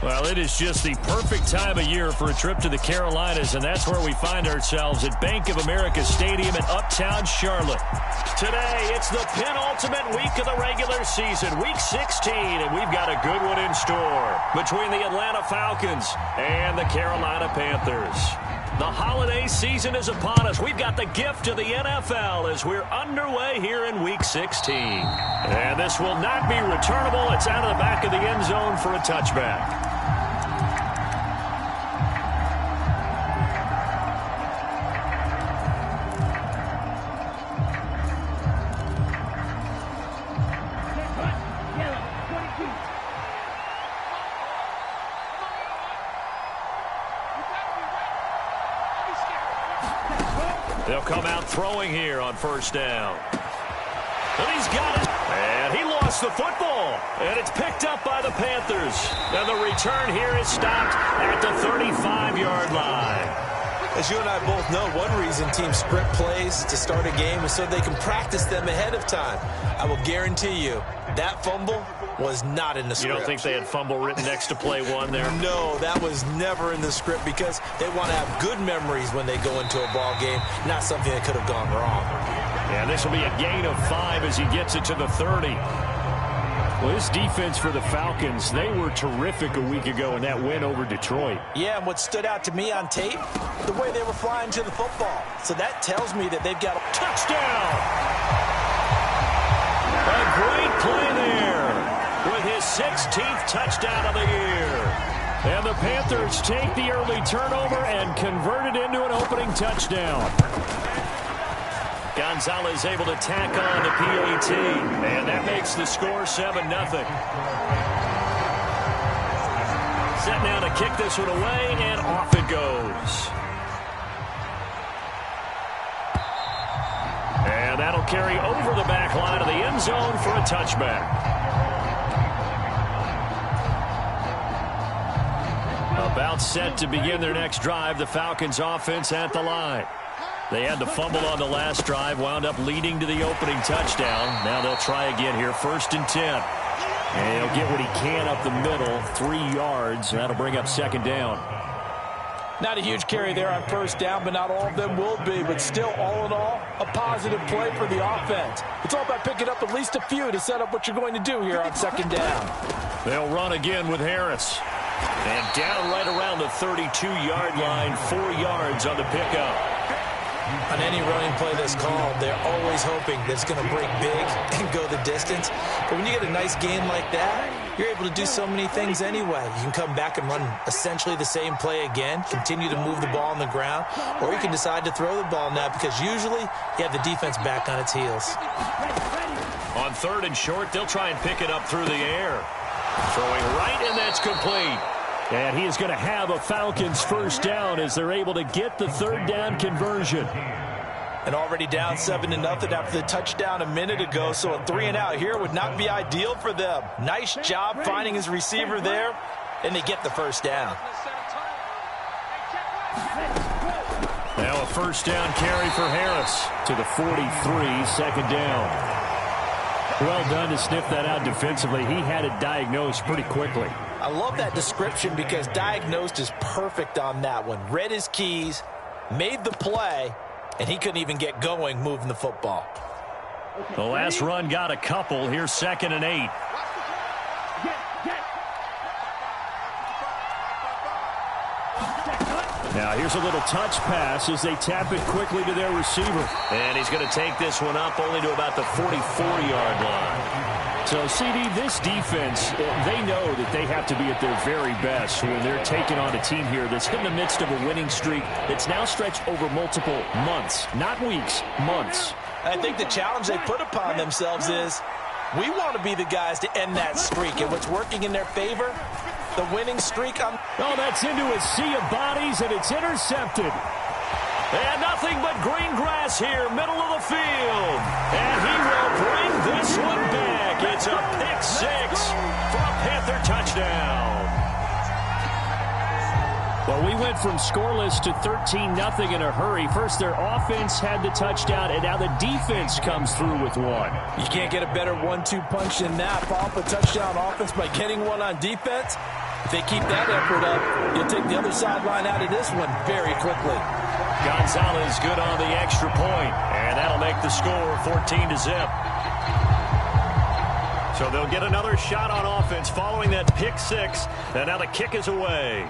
Well, it is just the perfect time of year for a trip to the Carolinas, and that's where we find ourselves at Bank of America Stadium in Uptown Charlotte. Today, it's the penultimate week of the regular season, Week 16, and we've got a good one in store between the Atlanta Falcons and the Carolina Panthers. The holiday season is upon us. We've got the gift of the NFL as we're underway here in Week 16. And this will not be returnable. It's out of the back of the end zone for a touchback. They'll come out throwing here on first down. And he's got it. And he lost the football. And it's picked up by the Panthers. And the return here is stopped at the 35-yard line. As you and I both know, one reason teams script plays to start a game is so they can practice them ahead of time. I will guarantee you that fumble was not in the script. You don't think they had fumble written next to play one there? No, that was never in the script because they want to have good memories when they go into a ball game, not something that could have gone wrong. Yeah, this will be a gain of 5 as he gets it to the 30. Well, this defense for the Falcons, they were terrific a week ago in that win over Detroit. Yeah, and what stood out to me on tape, the way they were flying to the football. So that tells me that they've got a touchdown. A great play there with his 16th touchdown of the year. And the Panthers take the early turnover and convert it into an opening touchdown. Gonzalez able to tack on the PAT, and that makes the score 7-0. Set now to kick this one away, and off it goes. And that'll carry over the back line of the end zone for a touchback. About set to begin their next drive, the Falcons offense at the line. They had the fumble on the last drive, wound up leading to the opening touchdown. Now they'll try again here, 1st and 10. And he'll get what he can up the middle, 3 yards. That'll bring up 2nd down. Not a huge carry there on 1st down, but not all of them will be. But still, all in all, a positive play for the offense. It's all about picking up at least a few to set up what you're going to do here on 2nd down. They'll run again with Harris. And down right around the 32-yard line, 4 yards on the pickup. On any running play that's called, they're always hoping that it's going to break big and go the distance. But when you get a nice gain like that, you're able to do so many things anyway. You can come back and run essentially the same play again, continue to move the ball on the ground, or you can decide to throw the ball now because usually you have the defense back on its heels. On 3rd and short, they'll try and pick it up through the air. Throwing right, and that's complete. And he is going to have a Falcons 1st down as they're able to get the 3rd down conversion. And already down 7-0 after the touchdown a minute ago, so a 3-and-out here would not be ideal for them. Nice job finding his receiver there, and they get the 1st down. Now a 1st down carry for Harris to the 43, 2nd down. Well done to sniff that out defensively. He had it diagnosed pretty quickly. I love that description because diagnosed is perfect on that one. Read his keys, made the play, and he couldn't even get going moving the football. The last run got a couple. Here's 2nd and 8. Now here's a little touch pass as they tap it quickly to their receiver. And he's going to take this one up only to about the 44-yard line. So, CD, this defense, they know that they have to be at their very best when they're taking on a team here that's in the midst of a winning streak that's now stretched over multiple months, not weeks, months. I think the challenge they put upon themselves is we want to be the guys to end that streak. And what's working in their favor, the winning streak on... Oh, that's into a sea of bodies, and it's intercepted. And nothing but green grass here, middle of the field. And he will bring this one back. It's a pick 6 for a Panther touchdown. Well, we went from scoreless to 13-0 in a hurry. First, their offense had the touchdown, and now the defense comes through with one. You can't get a better 1-2 punch than that. Follow up a touchdown offense by getting one on defense. If they keep that effort up, you'll take the other sideline out of this one very quickly. Gonzalez good on the extra point, and that'll make the score 14-0. So they'll get another shot on offense following that pick six, and now the kick is away.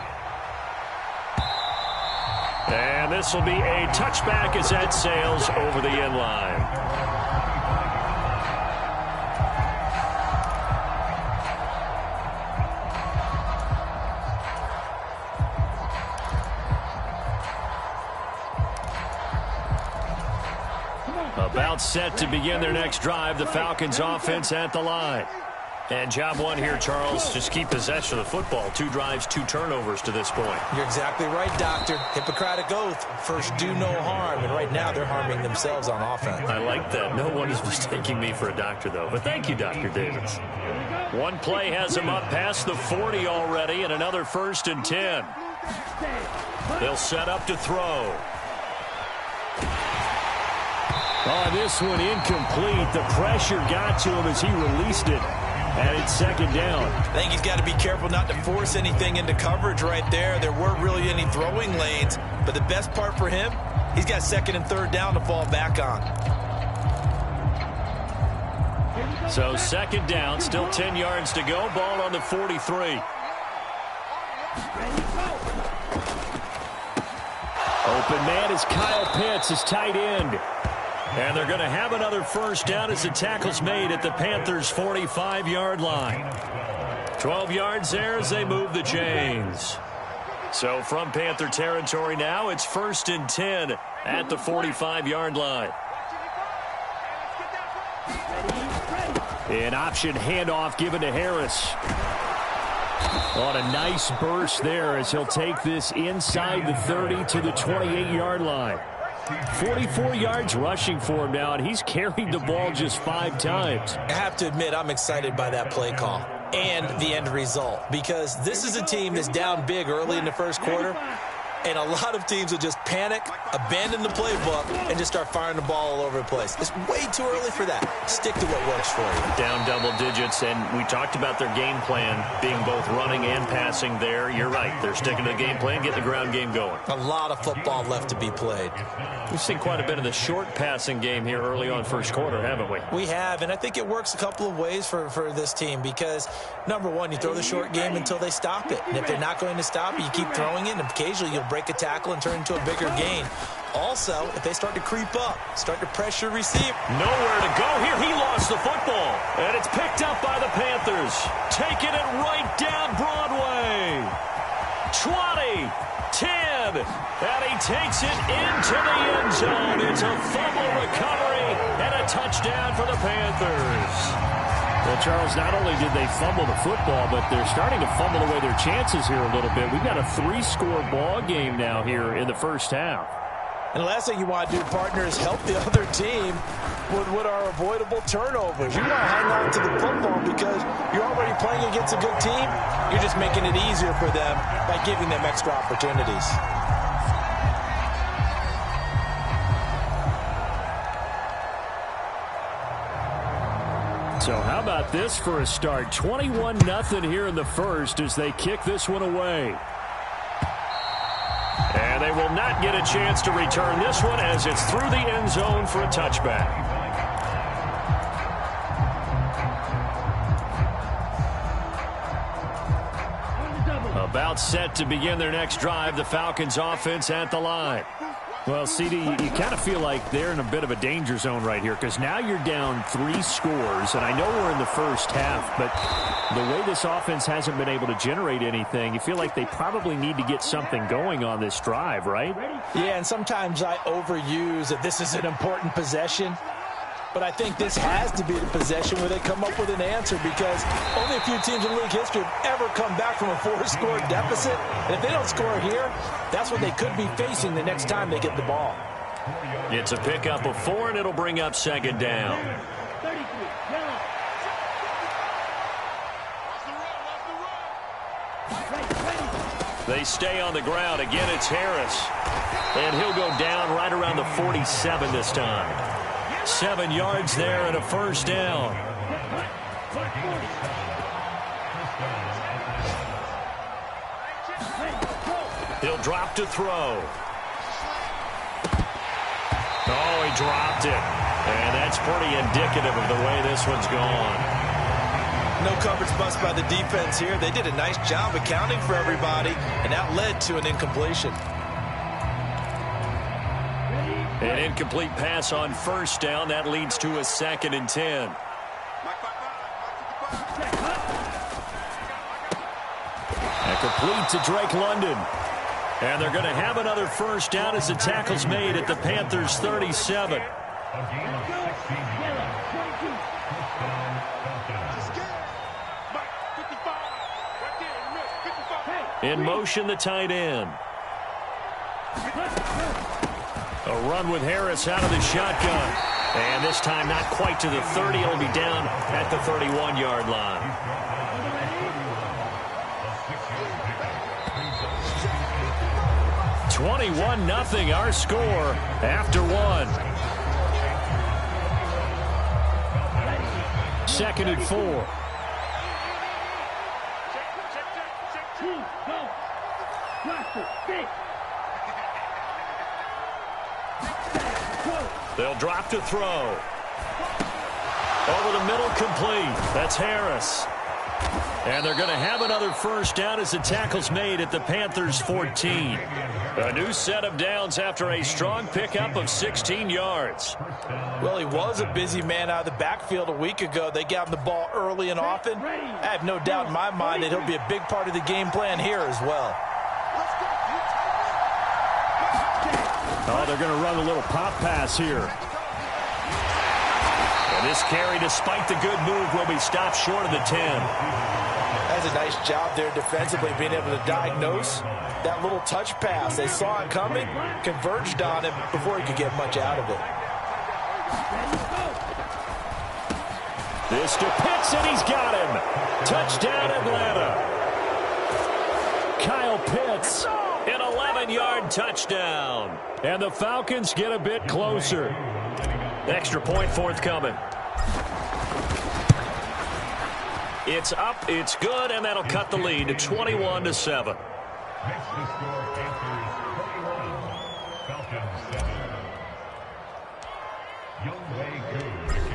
And this will be a touchback as that sails over the end line. About set to begin their next drive, the Falcons offense at the line. And job one here, Charles, just keep possession of the football. 2 drives, 2 turnovers to this point. You're exactly right, Doctor. Hippocratic oath. First, do no harm. And right now, they're harming themselves on offense. I like that. No one is mistaking me for a doctor, though. But thank you, Dr. Davis. One play has them up past the 40 already, and another 1st and 10. They'll set up to throw. Oh, this one incomplete. The pressure got to him as he released it. And it's 2nd down. I think he's got to be careful not to force anything into coverage right there. There weren't really any throwing lanes. But the best part for him, he's got 2nd and 3rd down to fall back on. So 2nd down, still 10 yards to go. Ball on the 43. Open man is Kyle Pitts, his tight end. And they're going to have another 1st down as the tackle's made at the Panthers' 45-yard line. 12 yards there as they move the chains. So from Panther territory now, it's 1st and 10 at the 45-yard line. An option handoff given to Harris. On a nice burst there as he'll take this inside the 30 to the 28-yard line. 44 yards rushing for him now, and he's carried the ball just 5 times. I have to admit, I'm excited by that play call and the end result, because this is a team that's down big early in the 1st quarter, and a lot of teams will just panic, abandon the playbook, and just start firing the ball all over the place. It's way too early for that. Stick to what works for you. Down double digits, and we talked about their game plan being both running and passing there. You're right. They're sticking to the game plan, getting the ground game going. A lot of football left to be played. We've seen quite a bit of the short passing game here early on 1st quarter, haven't we? We have, and I think it works a couple of ways for this team because, number one, you throw the short game until they stop it. And if they're not going to stop it, you keep throwing it, and occasionally you'll break a tackle and turn into a bigger gain. Also, if they start to creep up, start to pressure receive. Nowhere to go here. He lost the football, and it's picked up by the Panthers. Taking it right down Broadway. 20, 10, and he takes it into the end zone. It's a fumble recovery and a touchdown for the Panthers. Well, Charles, not only did they fumble the football, but they're starting to fumble away their chances here a little bit. We've got a 3-score ball game now here in the 1st half. And the last thing you want to do, partner, is help the other team with what are avoidable turnovers. You want to hang on to the football because you're already playing against a good team. You're just making it easier for them by giving them extra opportunities. So how about this for a start? 21-0 here in the 1st as they kick this one away. And they will not get a chance to return this one as it's through the end zone for a touchback. About set to begin their next drive, the Falcons offense at the line. Well, CD, you kind of feel like they're in a bit of a danger zone right here because now you're down 3 scores, and I know we're in the 1st half, but the way this offense hasn't been able to generate anything, you feel like they probably need to get something going on this drive, right? Yeah, and sometimes I overuse that this is an important possession. But I think this has to be the possession where they come up with an answer because only a few teams in league history have ever come back from a 4-score deficit. And if they don't score here, that's what they could be facing the next time they get the ball. It's a pickup of 4, and it'll bring up 2nd down. They stay on the ground. Again, it's Harris. And he'll go down right around the 47 this time. 7 yards there and a 1st down. He'll drop to throw. Oh, he dropped it. And that's pretty indicative of the way this one's gone. No coverage bust by the defense here. They did a nice job accounting for everybody, and that led to an incompletion. An incomplete pass on first down. That leads to a 2nd and 10. And complete to Drake London. And they're going to have another first down as the tackle's made at the Panthers' 37. In motion, the tight end. A run with Harris out of the shotgun. And this time not quite to the 30. It'll be down at the 31-yard line. (21-0) our score after one. 2nd and 4. They'll drop to throw. Over the middle, complete. That's Harris. And they're going to have another first down as the tackle's made at the Panthers' 14. A new set of downs after a strong pickup of 16 yards. Well, he was a busy man out of the backfield a week ago. They got him the ball early and often. I have no doubt in my mind that he'll be a big part of the game plan here as well. Oh, they're going to run a little pop pass here. And this carry, despite the good move, will be stopped short of the 10. That's a nice job there defensively, being able to diagnose that little touch pass. They saw it coming, converged on it before he could get much out of it. This to Pitts, and he's got him. Touchdown, Atlanta. Kyle Pitts, an 11-yard touchdown. And the Falcons get a bit closer. Extra point forthcoming. It's up, it's good, and that'll cut the lead to 21-7.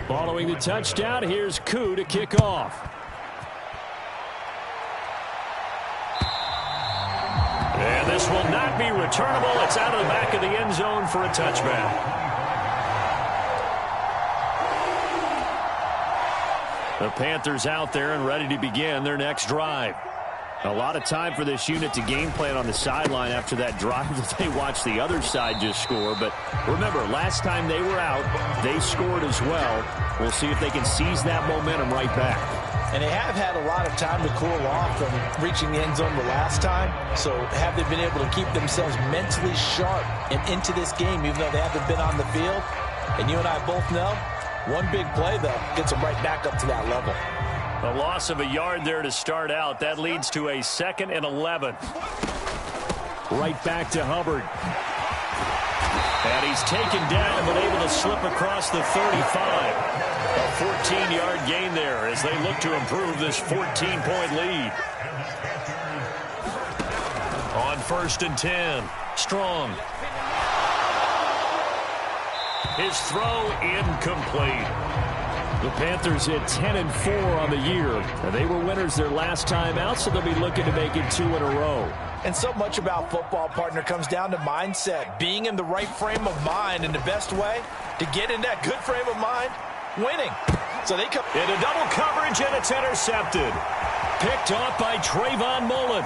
Following the touchdown, here's Koo to kick off. And this will not be returnable. It's out of the back of the end zone for a touchback. The Panthers out there and ready to begin their next drive. A lot of time for this unit to game plan on the sideline after that drive that they watched the other side just score. But remember, last time they were out, they scored as well. We'll see if they can seize that momentum right back. And they have had a lot of time to cool off from reaching the end zone the last time. So have they been able to keep themselves mentally sharp and into this game, even though they haven't been on the field? And you and I both know, one big play, though, gets them right back up to that level. A loss of a yard there to start out. That leads to a 2nd and 11. Right back to Hubbard. And he's taken down but able to slip across the 35. A 14-yard gain there as they look to improve this 14-point lead. On 1st and 10. Strong. His throw incomplete. The Panthers hit 10-4 on the year. They were winners their last time out, so they'll be looking to make it 2 in a row. And so much about football, partner, comes down to mindset. Being in the right frame of mind, and the best way to get in that good frame of mind, winning. So they come into double coverage, and it's intercepted. Picked off by Trayvon Mullen.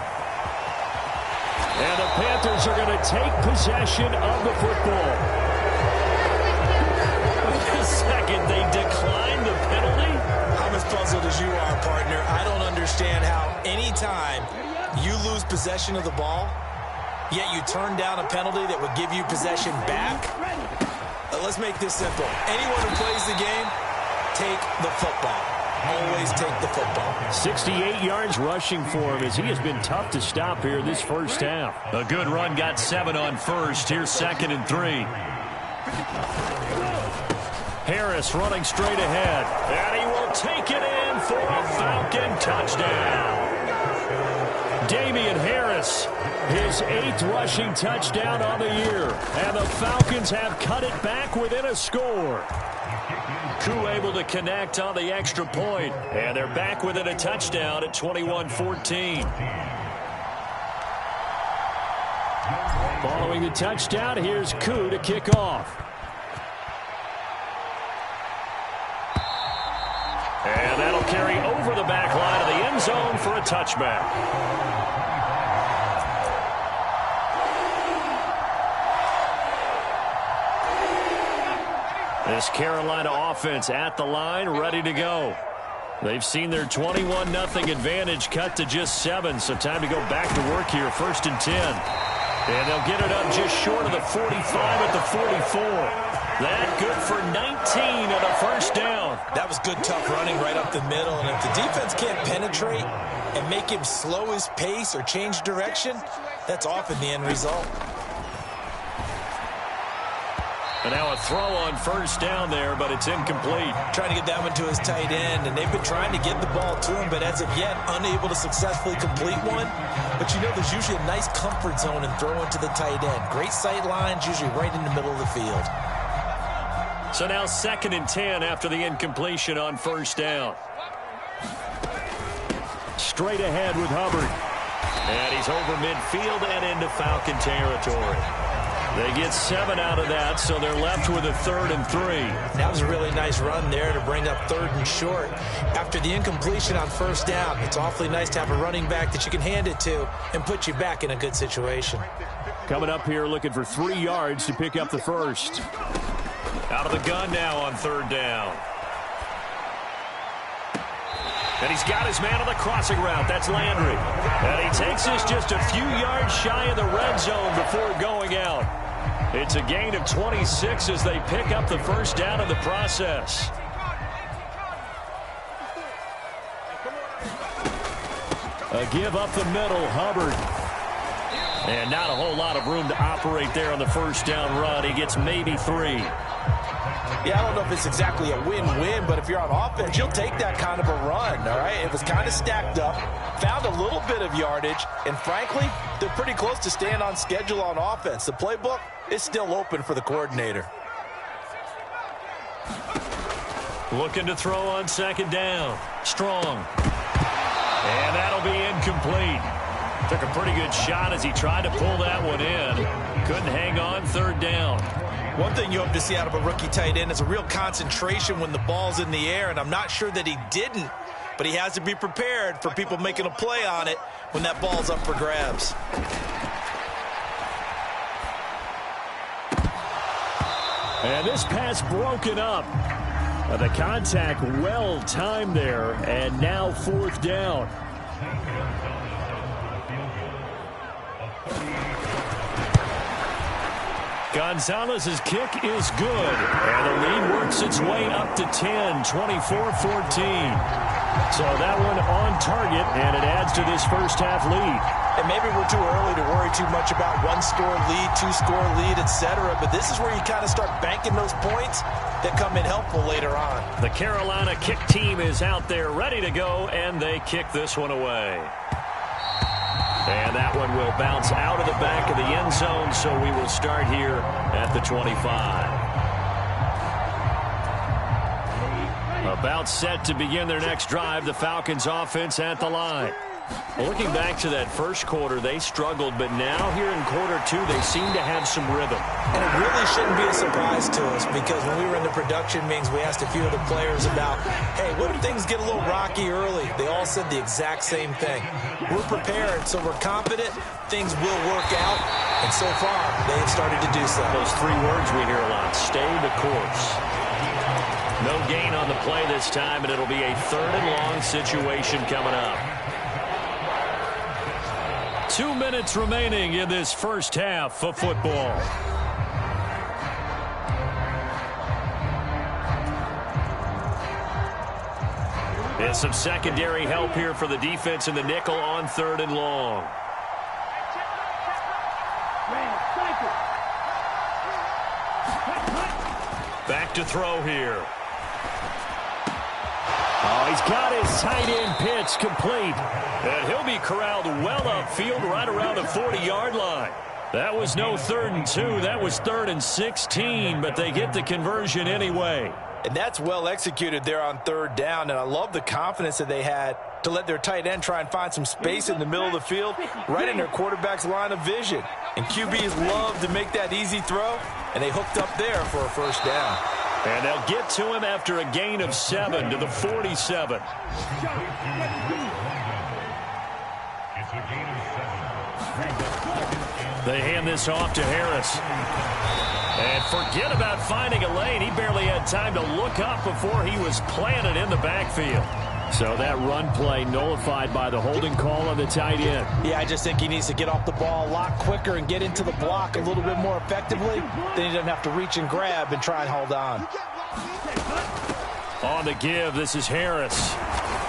And the Panthers are going to take possession of the football. Second, they declined the penalty. I'm as puzzled as you are, partner. I don't understand how anytime you lose possession of the ball, yet you turn down a penalty that would give you possession back. Let's make this simple. Anyone who plays the game, take the football. Always take the football. 68 yards rushing for him as he has been tough to stop here this first half. A good run, got 7 on first. Here's 2nd and 3. Harris running straight ahead. And he will take it in for a Falcon touchdown. Damian Harris, his 8th rushing touchdown on the year. And the Falcons have cut it back within a score. Koo able to connect on the extra point. And they're back within a touchdown at 21-14. Following the touchdown, here's Koo to kick off. And that'll carry over the back line of the end zone for a touchback. This Carolina offense at the line, ready to go. They've seen their 21-0 advantage cut to just 7, so time to go back to work here, 1st and 10. And they'll get it up just short of the 45 at the 44. That good for 19 and a first down. That was good, tough running right up the middle. And if the defense can't penetrate and make him slow his pace or change direction, that's often the end result. And now a throw on first down there, but it's incomplete. Trying to get that one to his tight end, and they've been trying to get the ball to him, but as of yet, unable to successfully complete one. But you know there's usually a nice comfort zone in throwing to the tight end. Great sight lines, usually right in the middle of the field. So now 2nd and 10 after the incompletion on first down. Straight ahead with Hubbard. And he's over midfield and into Falcon territory. They get 7 out of that, so they're left with a 3rd and 3. That was a really nice run there to bring up 3rd and short. After the incompletion on first down, it's awfully nice to have a running back that you can hand it to and put you back in a good situation. Coming up here looking for 3 yards to pick up the first. Out of the gun now on 3rd down. And he's got his man on the crossing route. That's Landry. And he takes this just a few yards shy of the red zone before going out. It's a gain of 26 as they pick up the first down in the process. A give up the middle, Hubbard. And not a whole lot of room to operate there on the first down run. He gets maybe 3. Yeah, I don't know if it's exactly a win-win, but if you're on offense, you'll take that kind of a run, all right? It was kind of stacked up, found a little bit of yardage, and frankly, they're pretty close to staying on schedule on offense. The playbook is still open for the coordinator. Looking to throw on 2nd down. Strong. And that'll be incomplete. Took a pretty good shot as he tried to pull that one in. Couldn't hang on 3rd down. One thing you hope to see out of a rookie tight end is a real concentration when the ball's in the air, and I'm not sure that he didn't, but he has to be prepared for people making a play on it when that ball's up for grabs. And this pass broken up. The contact well timed there, and now 4th down. Gonzalez's kick is good, and the lead works its way up to 10, 24-14. So that one on target, and it adds to this first half lead. And maybe we're too early to worry too much about 1-score lead, 2-score lead, etc. But this is where you kind of start banking those points that come in helpful later on. The Carolina kick team is out there ready to go, and they kick this one away. And that one will bounce out of the back of the end zone, so we will start here at the 25. About set to begin their next drive, the Falcons offense at the line. Well, looking back to that first quarter, they struggled, but now here in quarter 2, they seem to have some rhythm. And it really shouldn't be a surprise to us, because when we were in the production meetings, we asked a few of the players about, hey, what if things get a little rocky early? They all said the exact same thing. We're prepared, so we're confident things will work out, and so far, they have started to do so. Those 3 words we hear a lot, stay the course. No gain on the play this time, and it'll be a 3rd and long situation coming up. 2 minutes remaining in this first half of football. And some secondary help here for the defense in the nickel on 3rd and long. Back to throw here. Oh, he's got his tight end pitch complete. And he'll be corralled well upfield right around the 40-yard line. That was no 3rd and 2. That was 3rd and 16, but they get the conversion anyway. And that's well executed there on 3rd down, and I love the confidence that they had to let their tight end try and find some space in the middle of the field, right in their quarterback's line of vision. And QBs love to make that easy throw, and they hooked up there for a 1st down. And they'll get to him after a gain of 7 to the 47. They hand this off to Harris. And forget about finding a lane. He barely had time to look up before he was planted in the backfield. So that run play nullified by the holding call on the tight end. Yeah, I just think he needs to get off the ball a lot quicker and get into the block a little bit more effectively. Then he doesn't have to reach and grab and try and hold on. On the give, this is Harris.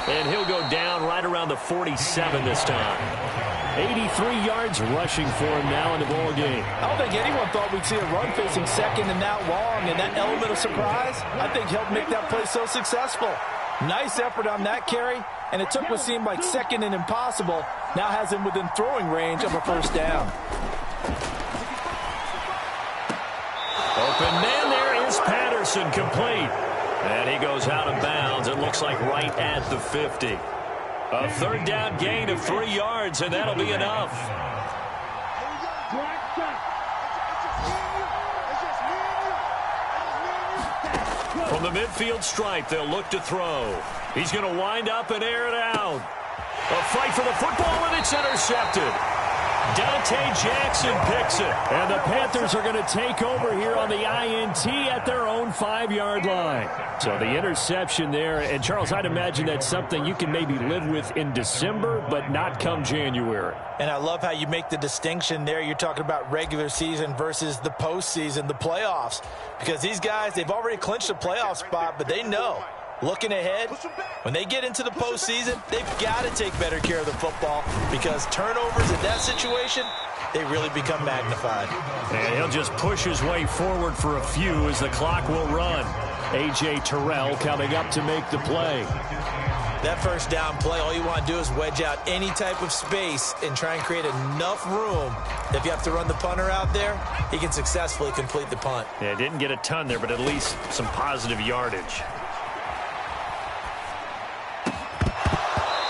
And he'll go down right around the 47 this time. 83 yards rushing for him now in the ball game. I don't think anyone thought we'd see a run facing second and that long, and that element of surprise, I think, helped make that play so successful. Nice effort on that carry, and it took what seemed like second and impossible, now has him within throwing range of a 1st down. Open man there is Patterson, complete. And he goes out of bounds. It looks like right at the 50. A 3rd down gain of 3 yards, and that'll be enough. From the midfield stripe, they'll look to throw. He's going to wind up and air it out. A fight for the football, and it's intercepted. Dante Jackson picks it. And the Panthers are going to take over here on the INT at their own 5-yard line. So the interception there. And, Charles, I'd imagine that's something you can maybe live with in December, but not come January. And I love how you make the distinction there. You're talking about regular season versus the postseason, the playoffs. Because these guys, they've already clinched a playoff spot, but they know, looking ahead, when they get into the postseason, they've got to take better care of the football because turnovers in that situation, they really become magnified. And he'll just push his way forward for a few as the clock will run. A.J. Terrell coming up to make the play. That 1st down play, all you want to do is wedge out any type of space and try and create enough room. If you have to run the punter out there, he can successfully complete the punt. Yeah, didn't get a ton there, but at least some positive yardage.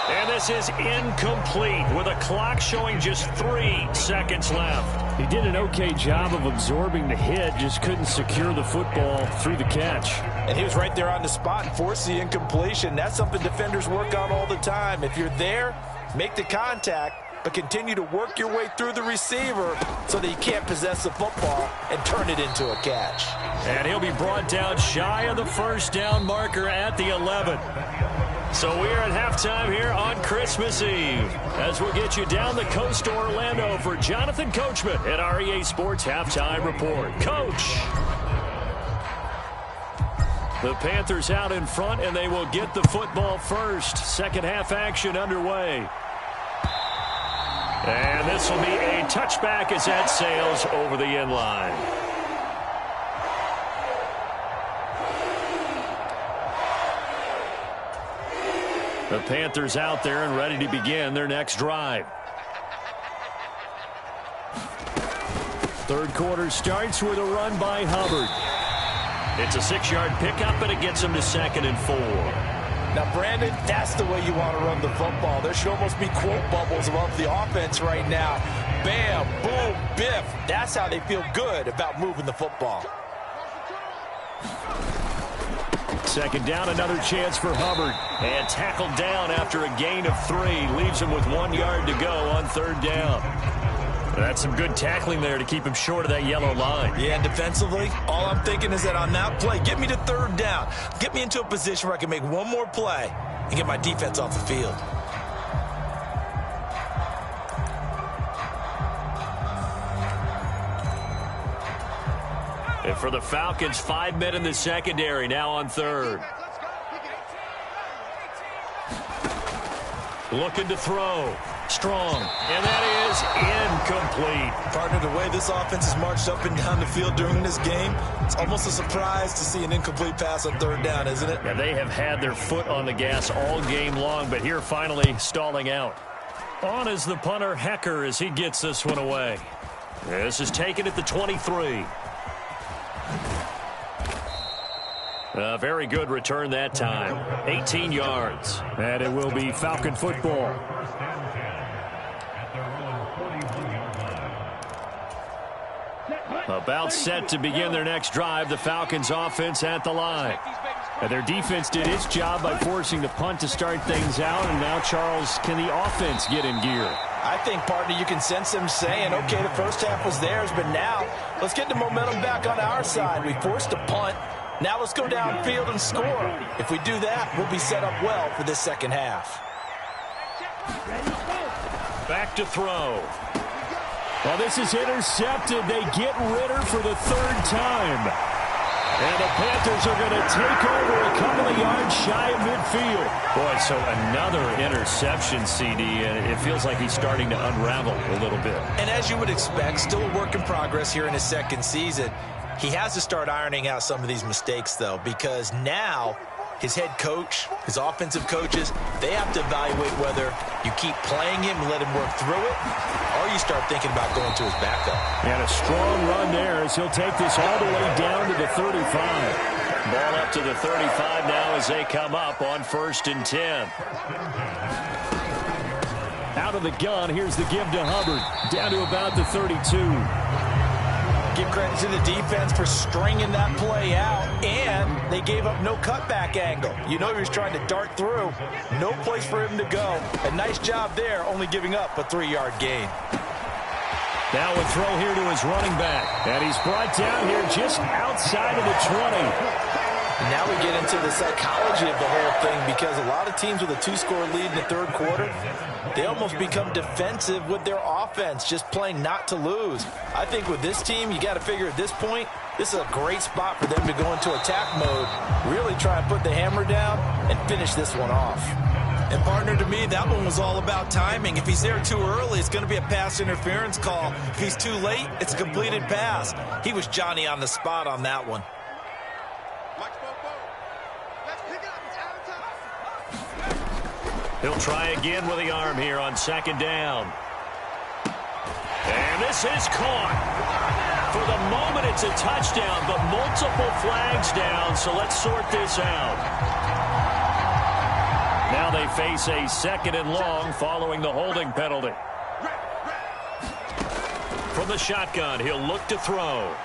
And this is incomplete with a clock showing just 3 seconds left. He did an okay job of absorbing the hit, just couldn't secure the football through the catch. And he was right there on the spot and forced the incompletion. That's something defenders work on all the time. If you're there, make the contact, but continue to work your way through the receiver so that you can't possess the football and turn it into a catch. And he'll be brought down shy of the 1st down marker at the 11. So we're at halftime here on Christmas Eve as we'll get you down the coast to Orlando for Jonathan Coachman at our EA Sports Halftime Report. Coach! The Panthers out in front, and they will get the football first. Second half action underway. And this will be a touchback as that sails over the end line. The Panthers out there and ready to begin their next drive. 3rd quarter starts with a run by Hubbard. It's a 6-yard pickup, and it gets him to 2nd and 4. Now, Brandon, that's the way you want to run the football. There should almost be quote bubbles above the offense right now. Bam, boom, biff. That's how they feel good about moving the football. 2nd down, another chance for Hubbard. And tackled down after a gain of 3. Leaves him with 1 yard to go on 3rd down. That's some good tackling there to keep him short of that yellow line. Yeah, and defensively, all I'm thinking is that on that play, get me to 3rd down. Get me into a position where I can make one more play and get my defense off the field. And for the Falcons, 5 men in the secondary, now on 3rd. Looking to throw. Strong. And that is incomplete. Partner, the way this offense has marched up and down the field during this game, it's almost a surprise to see an incomplete pass on third down, isn't it? Yeah, they have had their foot on the gas all game long, but here finally stalling out. On is the punter, Hecker, as he gets this one away. This is taken at the 23. A very good return that time. 18 yards. And it will be Falcon football. About set to begin their next drive. The Falcons offense at the line. And their defense did its job by forcing the punt to start things out. And now, Charles, can the offense get in gear? I think, partner, you can sense them saying, okay, the first half was theirs, but now let's get the momentum back on our side. We forced a punt. Now let's go downfield and score. If we do that, we'll be set up well for this second half. Back to throw. Well, this is intercepted. They get Ritter for the third time. And the Panthers are going to take over a couple of yards shy of midfield. Boy, so another interception, CD, and it feels like he's starting to unravel a little bit. And as you would expect, still a work in progress here in his second season. He has to start ironing out some of these mistakes, though, because now his head coach, his offensive coaches, they have to evaluate whether you keep playing him and let him work through it, or you start thinking about going to his backup. And a strong run there as he'll take this all the way down to the 35. Ball up to the 35 now as they come up on 1st and 10. Out of the gun, here's the give to Hubbard. Down to about the 32. Give credit to the defense for stringing that play out, and they gave up no cutback angle. You know he was trying to dart through. No place for him to go. A nice job there, only giving up a 3-yard gain. Now a throw here to his running back. And he's brought down here just outside of the 20. And now we get into the psychology of the whole thing, because a lot of teams with a 2-score lead in the third quarter, they almost become defensive with their offense, just playing not to lose. I think with this team, you got to figure at this point, this is a great spot for them to go into attack mode, really try and put the hammer down and finish this one off. And, partner, to me, that one was all about timing. If he's there too early, it's going to be a pass interference call. If he's too late, it's a completed pass. He was Johnny on the spot on that one. He'll try again with the arm here on 2nd down. And this is caught. For the moment, it's a touchdown, but multiple flags down, so let's sort this out. Now they face a 2nd and long following the holding penalty. From the shotgun, he'll look to throw.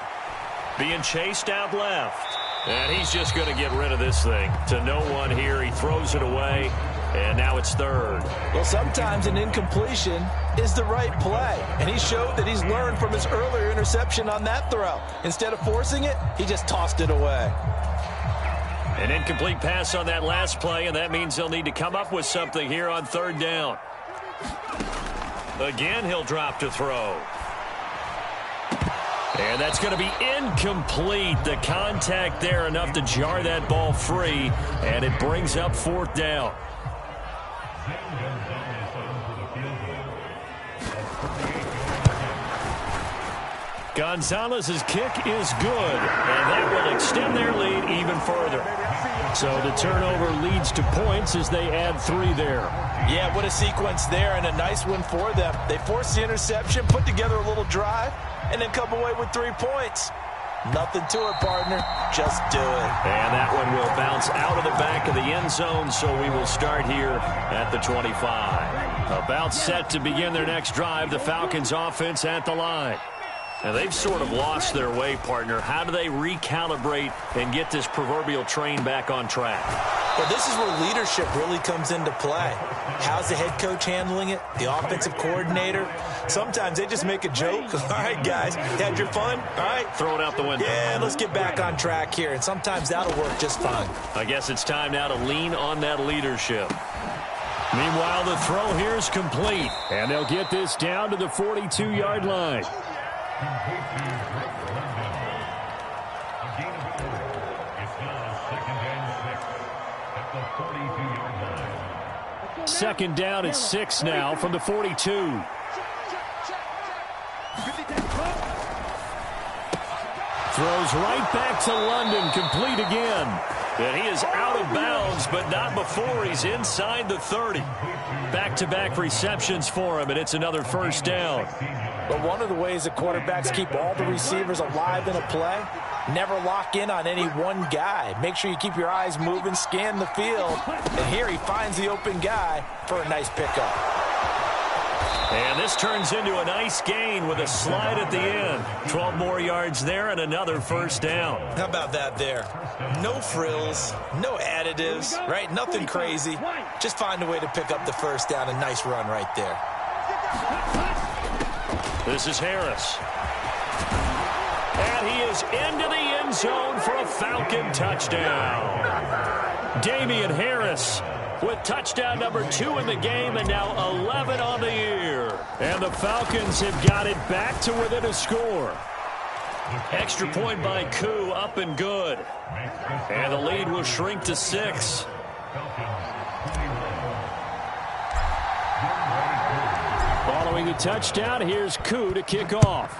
Being chased out left. And he's just going to get rid of this thing. To no one here, he throws it away. And now it's 3rd. Well, sometimes an incompletion is the right play. And he showed that he's learned from his earlier interception on that throw. Instead of forcing it, he just tossed it away. An incomplete pass on that last play, and that means they'll need to come up with something here on 3rd down. Again, he'll drop to throw. And that's going to be incomplete. The contact there enough to jar that ball free, and it brings up 4th down. Gonzalez's kick is good, and that will extend their lead even further. So the turnover leads to points as they add 3 there. Yeah, what a sequence there, and a nice one for them. They forced the interception, put together a little drive, and then come away with 3 points. Nothing to it, partner. Just do it. And that one will bounce out of the back of the end zone, so we will start here at the 25. About set to begin their next drive, the Falcons offense at the line. Now, they've sort of lost their way, partner. How do they recalibrate and get this proverbial train back on track? Well, this is where leadership really comes into play. How's the head coach handling it? The offensive coordinator? Sometimes they just make a joke. All right, guys, had your fun? All right. Throw it out the window. Yeah, let's get back on track here. And sometimes that'll work just fine. I guess it's time now to lean on that leadership. Meanwhile, the throw here is complete. And they'll get this down to the 42-yard line. Second down and 6 now from the 42. Throws right back to London, complete again. And he is out of bounds, but not before he's inside the 30. Back-to-back receptions for him, and it's another first down. But one of the ways that quarterbacks keep all the receivers alive in a play, never lock in on any one guy. Make sure you keep your eyes moving, scan the field. And here he finds the open guy for a nice pickup. And this turns into a nice gain with a slide at the end. 12 more yards there and another first down. How about that there? No frills, no additives, right? Nothing crazy. Just find a way to pick up the first down. A nice run right there. This is Harris. And he is into the end zone for a Falcon touchdown. Damian Harris with touchdown number 2 in the game, and now 11 on the year. And the Falcons have got it back to within a score. Extra point by Koo, up and good. And the lead will shrink to 6. Following the touchdown, here's Koo to kick off.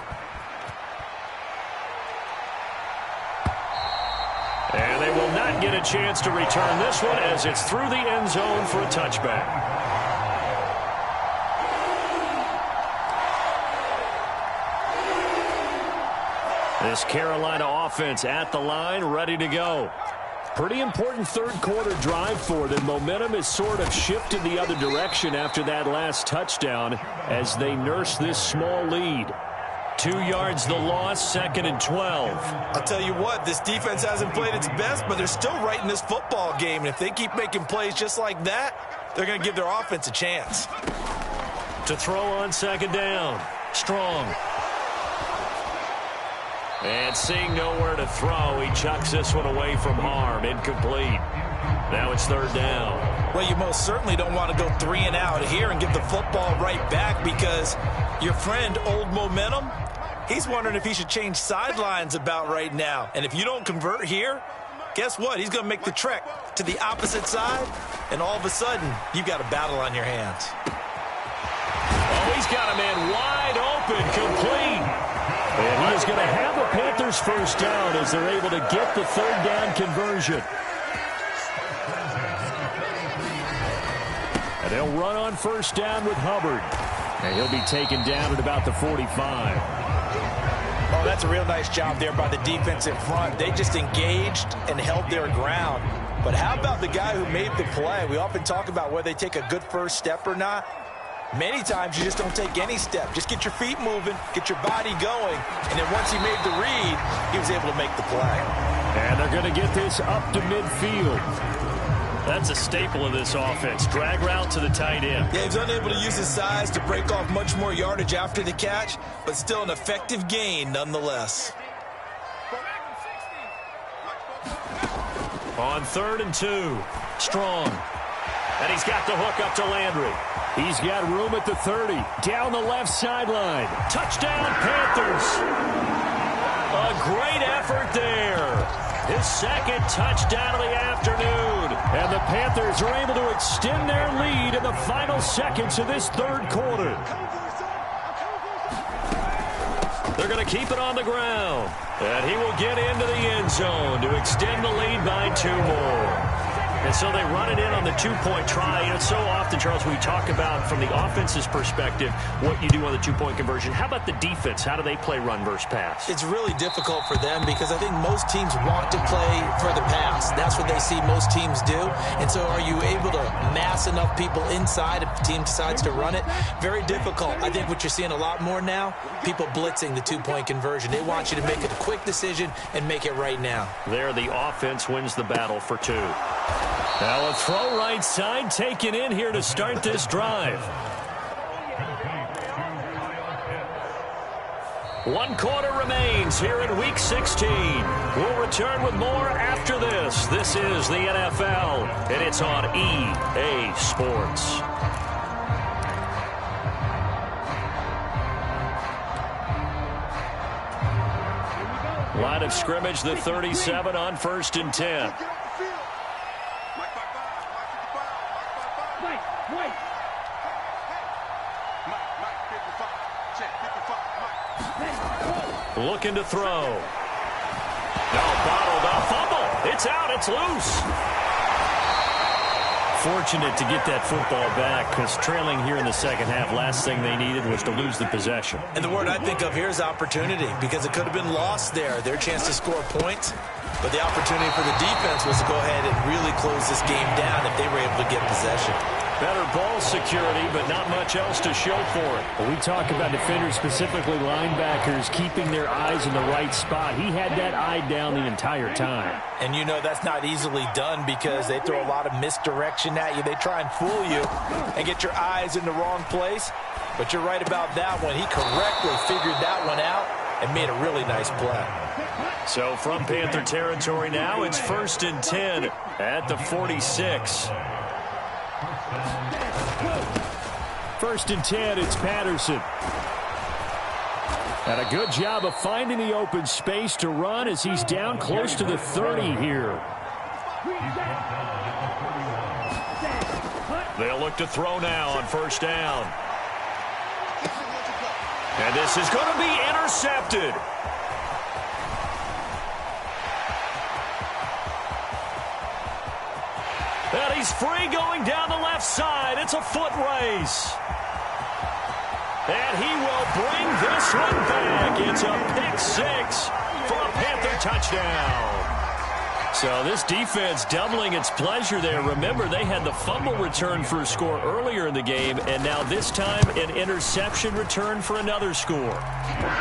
And they will not get a chance to return this one as it's through the end zone for a touchback. This Carolina offense at the line, ready to go. Pretty important third quarter drive for them. Momentum has sort of shifted the other direction after that last touchdown as they nurse this small lead. 2 yards the loss, 2nd and 12. I'll tell you what, this defense hasn't played its best, but they're still right in this football game. And if they keep making plays just like that, they're going to give their offense a chance. To throw on 2nd down. Strong. And seeing nowhere to throw, he chucks this one away from harm. Incomplete. Now it's 3rd down. Well, you most certainly don't want to go 3 and out here and give the football right back, because your friend, Old Momentum, he's wondering if he should change sidelines about right now. And if you don't convert here, guess what? He's going to make the trek to the opposite side, and all of a sudden, you've got a battle on your hands. Oh, he's got a man wide open, complete. And he is going to have the Panthers first down as they're able to get the 3rd down conversion. And they'll run on first down with Hubbard. And he'll be taken down at about the 45. Oh, that's a real nice job there by the defensive front. They just engaged and held their ground. But how about the guy who made the play? We often talk about whether they take a good first step or not. Many times you just don't take any step. Just get your feet moving, get your body going, and then once he made the read, he was able to make the play. And they're going to get this up to midfield. That's a staple of this offense. Drag route to the tight end. Yeah, he's unable to use his size to break off much more yardage after the catch, but still an effective gain nonetheless. On 3rd and 2. Strong. And he's got the hook up to Landry. He's got room at the 30. Down the left sideline. Touchdown, Panthers. A great effort there. His 2nd touchdown of the afternoon. And the Panthers are able to extend their lead in the final seconds of this 3rd quarter. They're going to keep it on the ground. And he will get into the end zone to extend the lead by 2 more. And so they run it in on the 2-point try. You know, so often, Charles, we talk about from the offense's perspective what you do on the 2-point conversion. How about the defense? How do they play run versus pass? It's really difficult for them because I think most teams want to play for the pass. That's what they see most teams do. And so are you able to mass enough people inside if the team decides to run it? Very difficult. I think what you're seeing a lot more now, people blitzing the 2-point conversion. They want you to make a quick decision and make it right now. There, the offense wins the battle for 2. Now a throw right side taken in here to start this drive. 1 quarter remains here in Week 16. We'll return with more after this. This is the NFL, and it's on EA Sports. Line of scrimmage, the 37 on 1st and 10. Looking to throw. No, bottled up. Fumble. It's out. It's loose. Fortunate to get that football back because trailing here in the second half, last thing they needed was to lose the possession. And the word I think of here is opportunity because it could have been lost there. Their chance to score points. But the opportunity for the defense was to go ahead and really close this game down if they were able to get possession. Better ball security, but not much else to show for it. Well, we talk about defenders, specifically linebackers, keeping their eyes in the right spot. He had that eye down the entire time. And you know that's not easily done because they throw a lot of misdirection at you. They try and fool you and get your eyes in the wrong place. But you're right about that one. He correctly figured that one out and made a really nice play. So from Panther territory now, it's 1st and 10 at the 46. 1st and 10, it's Patterson. And a good job of finding the open space to run as he's down close to the 30 here. They'll look to throw now on 1st down. And this is going to be intercepted. And he's free going down the left side. It's a foot race. And he will bring this one back. It's a pick 6 for a Panther touchdown. So this defense doubling its pleasure there. Remember, they had the fumble return for a score earlier in the game, and now this time an interception return for another score.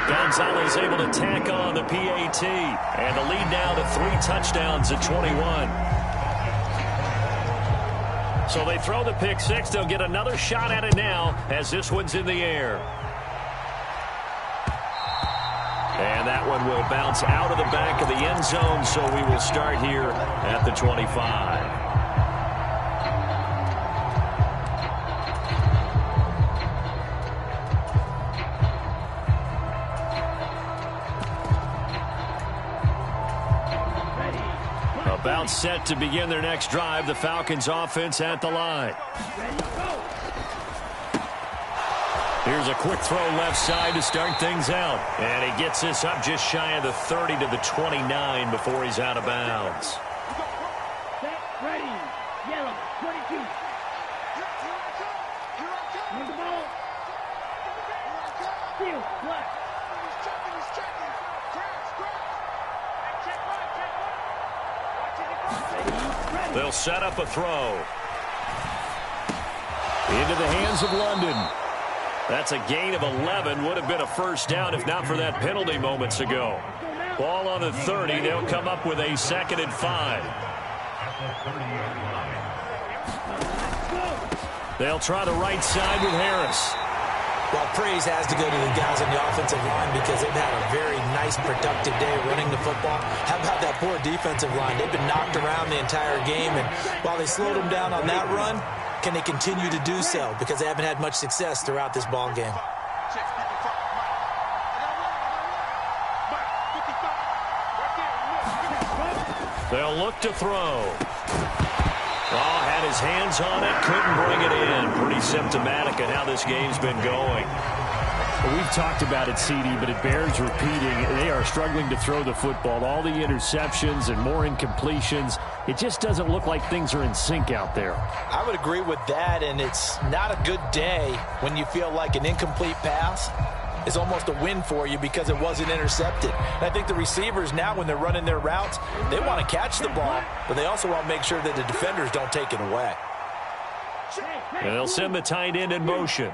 Gonzalez able to tack on the PAT, and the lead now to 3 touchdowns at 21. So they throw the pick 6. They'll get another shot at it now as this one's in the air. And that one will bounce out of the back of the end zone, so we will start here at the 25. About set to begin their next drive. The Falcons offense at the line. Here's a quick throw left side to start things out. And he gets this up just shy of the 30 to the 29 before he's out of bounds. Set, ready, yellow, 22. Move the ball. Steal, black. They'll set up a throw. Into the hands of London. That's a gain of 11. Would have been a 1st down if not for that penalty moments ago. Ball on the 30. They'll come up with a 2nd and 5. They'll try the right side with Harris. Well, praise has to go to the guys on the offensive line because they've had a very nice, productive day running the football. How about that poor defensive line? They've been knocked around the entire game, and while they slowed them down on that run, can they continue to do so? Because they haven't had much success throughout this ball game. They'll look to throw. Oh, had his hands on it, couldn't bring it in. Pretty symptomatic of how this game's been going. Well, we've talked about it, CD, but it bears repeating. They are struggling to throw the football. All the interceptions and more incompletions. It just doesn't look like things are in sync out there. I would agree with that, and it's not a good day when you feel like an incomplete pass is almost a win for you because it wasn't intercepted. And I think the receivers now, when they're running their routes, they want to catch the ball, but they also want to make sure that the defenders don't take it away. And they'll send the tight end in motion.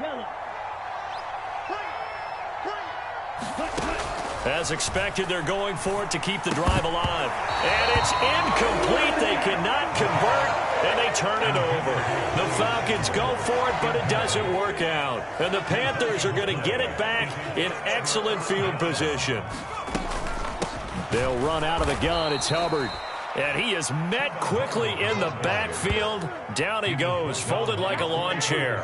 As expected, they're going for it to keep the drive alive. And it's incomplete. They cannot convert, and they turn it over. The Falcons go for it, but it doesn't work out. And the Panthers are going to get it back in excellent field position. They'll run out of the gun. It's Hubbard. And he is met quickly in the backfield. Down he goes, folded like a lawn chair.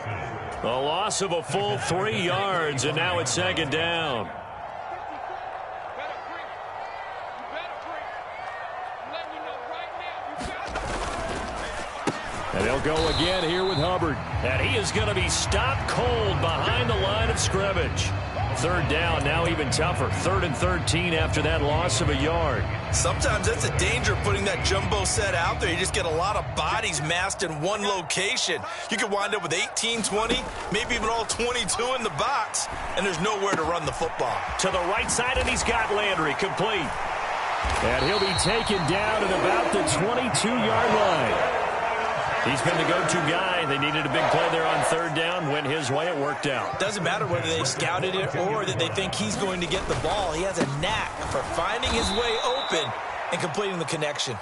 A loss of a full 3 yards, and now it's 2nd down. And they'll go again here with Hubbard. And he is going to be stopped cold behind the line of scrimmage. Third down, now even tougher. 3rd and 13 after that loss of a yard. Sometimes that's a danger putting that jumbo set out there. You just get a lot of bodies massed in one location. You could wind up with 18, 20, maybe even all 22 in the box, and there's nowhere to run the football. To the right side, and he's got Landry complete. And he'll be taken down at about the 22-yard line. He's been the go-to guy. They needed a big play there on 3rd down. Went his way. It worked out. Doesn't matter whether they scouted it or that they think he's going to get the ball. He has a knack for finding his way open and completing the connection.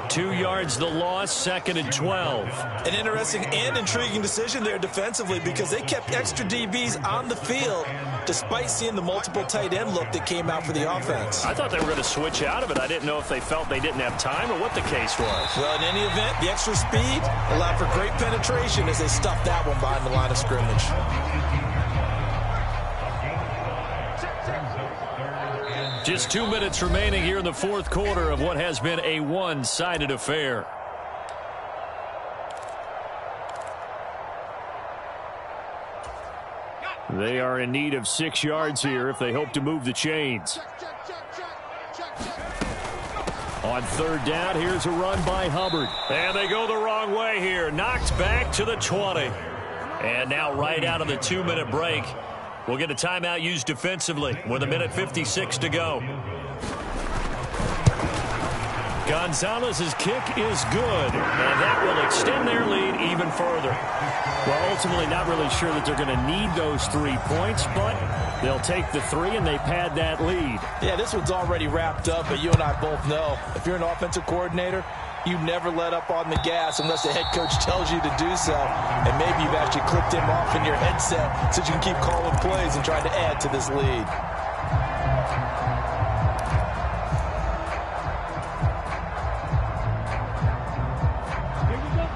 2 yards the loss, 2nd and 12. An interesting and intriguing decision there defensively because they kept extra DBs on the field despite seeing the multiple tight end look that came out for the offense. I thought they were going to switch out of it. I didn't know if they felt they didn't have time or what the case was. Well, in any event, the extra speed allowed for great penetration as they stuffed that one behind the line of scrimmage. Just 2 minutes remaining here in the 4th quarter of what has been a one-sided affair. They are in need of 6 yards here if they hope to move the chains. On 3rd down, here's a run by Hubbard. And they go the wrong way here. Knocked back to the 20. And now right out of the 2-minute break, we'll get a timeout used defensively with 1:56 to go. Gonzalez's kick is good, and that will extend their lead even further. Well, ultimately not really sure that they're going to need those 3 points, but they'll take the 3 and they pad that lead. Yeah, this one's already wrapped up, but you and I both know if you're an offensive coordinator, you never let up on the gas unless the head coach tells you to do so. And maybe you've actually clicked him off in your headset so you can keep calling plays and trying to add to this lead.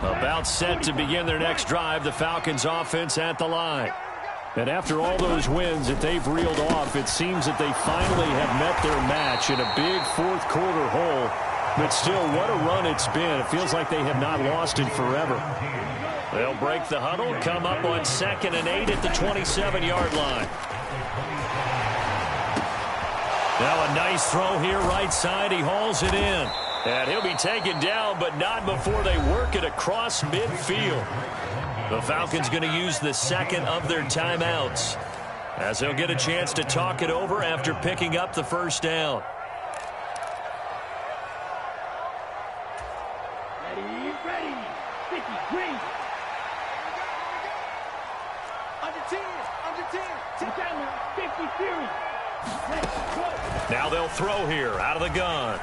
About set to begin their next drive, the Falcons offense at the line. And after all those wins that they've reeled off, it seems that they finally have met their match in a big 4th quarter hole. But still, what a run it's been. It feels like they have not lost in forever. They'll break the huddle, come up on 2nd and 8 at the 27-yard line. Now a nice throw here right side. He hauls it in. And he'll be taken down, but not before they work it across midfield. The Falcons going to use the 2nd of their timeouts as they'll get a chance to talk it over after picking up the 1st down. Ready. 50, green. Under 10. Take down there. 50, fury. Let's go. Now they'll throw here out of the gun.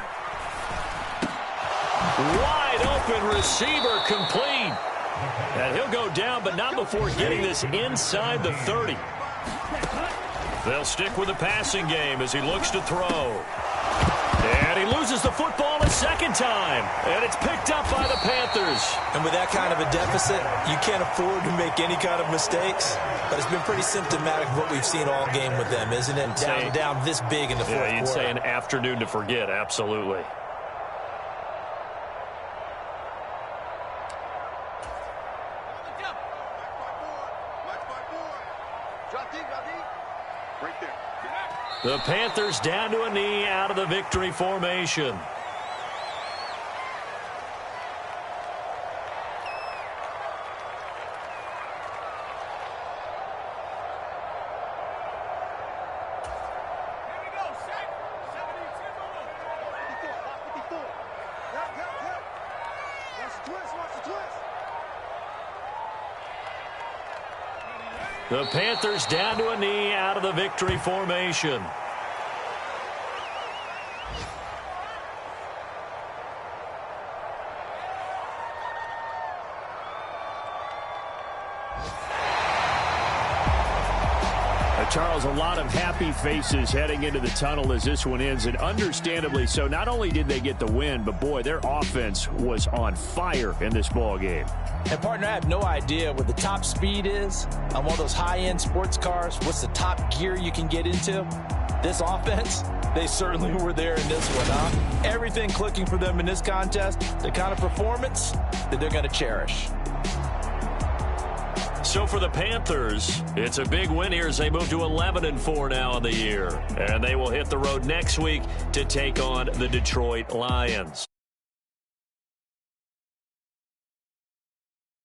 Wide open receiver complete. And he'll go down, but not before getting this inside the 30. They'll stick with the passing game as he looks to throw. And he loses the football a 2nd time. And it's picked up by the Panthers. And with that kind of a deficit, you can't afford to make any kind of mistakes. But it's been pretty symptomatic of what we've seen all game with them, isn't it? Down this big in the 4th quarter. Yeah, you'd say an afternoon to forget, absolutely. The Panthers down to a knee out of the victory formation. The Panthers down to a knee out of the victory formation. Charles, a lot of happy faces heading into the tunnel as this one ends, and understandably so. Not only did they get the win, but boy, their offense was on fire in this ball game. And partner, I have no idea what the top speed is on one of those high-end sports cars. What's the top gear you can get into? This offense, they certainly were there in this one, huh? Everything clicking for them in this contest, the kind of performance that they're going to cherish. So for the Panthers, it's a big win here as they move to 11-4 now in the year. And they will hit the road next week to take on the Detroit Lions.